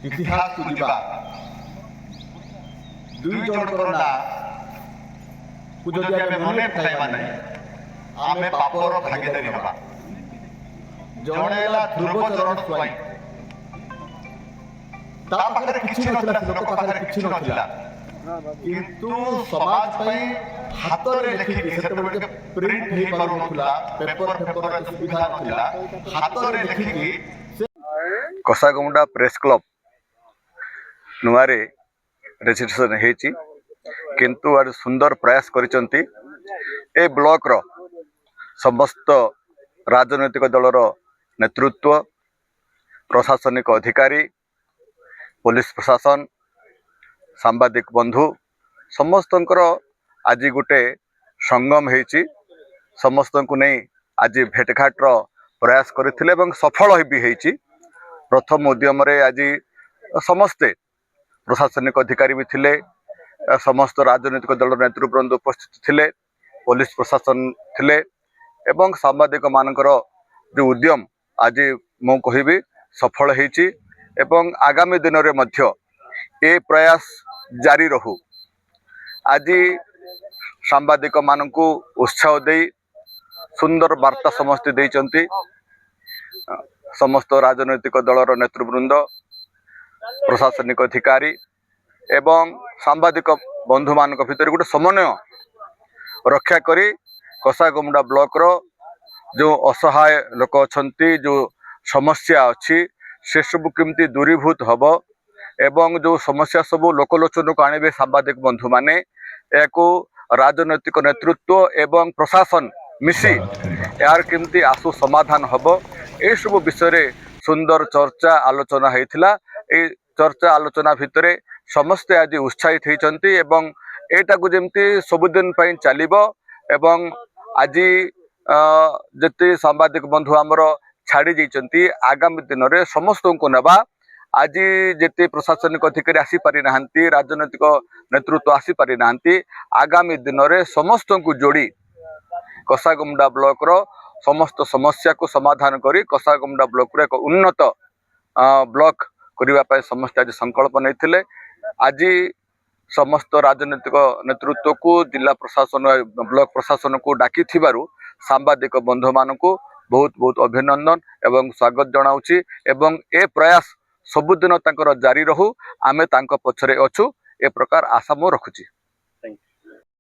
इतिहास को जीवा दुई जनकर ना को जदि आमे मने पकाइबा नहीं आमे पापर भागीदारी हबा। जणेला ध्रुवचरण स्वाई ता पाखरे किछि नथिला, लोक पाखरे किछि नथिला, किंतु समाज पई हाथ रे लिखि सेते प्रिंट हे पारु नथिला, पेपर सुविधा नथिला, हाथ रे लिखि कसागुंडा प्रेस क्लब नुआरे रेजिस्ट्रेशन हेची, किंतु आज सुंदर प्रयास करिसंती ए ब्लॉक रो समस्त राजनैतिक दलर नेतृत्व, प्रशासनिक अधिकारी, पुलिस प्रशासन, सांबादिक बंधु समस्तंकर आज गोटे संगम हेची। समस्त को नहीं आज भेटघाट रो प्रयास करथिले एवं सफल भी हेची। प्रथम उद्यम रे आज समस्ते प्रशासनिक अधिकारी भी थिले, समस्त राजनैतिक दल नेतृवृंद उपस्थित थिले, पुलिस प्रशासन थिले एवं सांबादिक मानकर जो उद्यम आज मु कहबी सफल हेची एवं आगामी दिन रे मध्य ए प्रयास जारी रहू। आज सांबादिक मानकु उत्साह दे सुंदर वार्ता समस्त देइचंती। समस्त राजनैतिक दलर नेतृवृंद, प्रशासनिक अधिकारी एवं सांबादिक बंधु मान भितर गोटे समन्वय रक्षा करी कसागुमडा ब्लॉक रो जो असहाय लोक अछंती, जो समस्या अच्छी से सब केमती दूरीभूत हब एवं जो समस्या सब लोकलोचन को आने सांबादिक बंधु माने याको राजनैतिक नेतृत्व एवं प्रशासन मिसी यार केमती आसु समाधान हब, ए सब विषय रे सुंदर चर्चा आलोचना हेतिला। ए चर्चा आलोचना भितरे समस्ते आज उत्साहित होइचंती एवं एटा को जेमती सबुदिन पई चलिबो एवं आज जति सांबादिक बंधु आमर छाड़ी जाइचंती आगामी दिन रे समस्त को नेबा। आज जेते प्रशासनिक अधिकारी आसी पारि नाहंती, राजनैतिक नेतृत्व आसी पारि नाहंती, आगामी दिन रे समस्त को जोड़ी कसागुमडा ब्लॉक रो समस्त समस्या को समाधान करी कसागुमडा ब्लॉक रे एक उन्नत ब्लॉक करिवा पाए समस्त आज संकल्प नैथिले। आज समस्त राजनैतिक नेतृत्व को, जिला प्रशासन, ब्लॉक प्रशासन को डाकी थिबारु सांबादिक बंधु मानकु बहुत बहुत अभिनंदन एवं स्वागत जनाउछि एवं ए प्रयास सबुदिन तांकर जारी रहू। आमे तांको पछरे अछु ए प्रकार आशा मो रखुछि।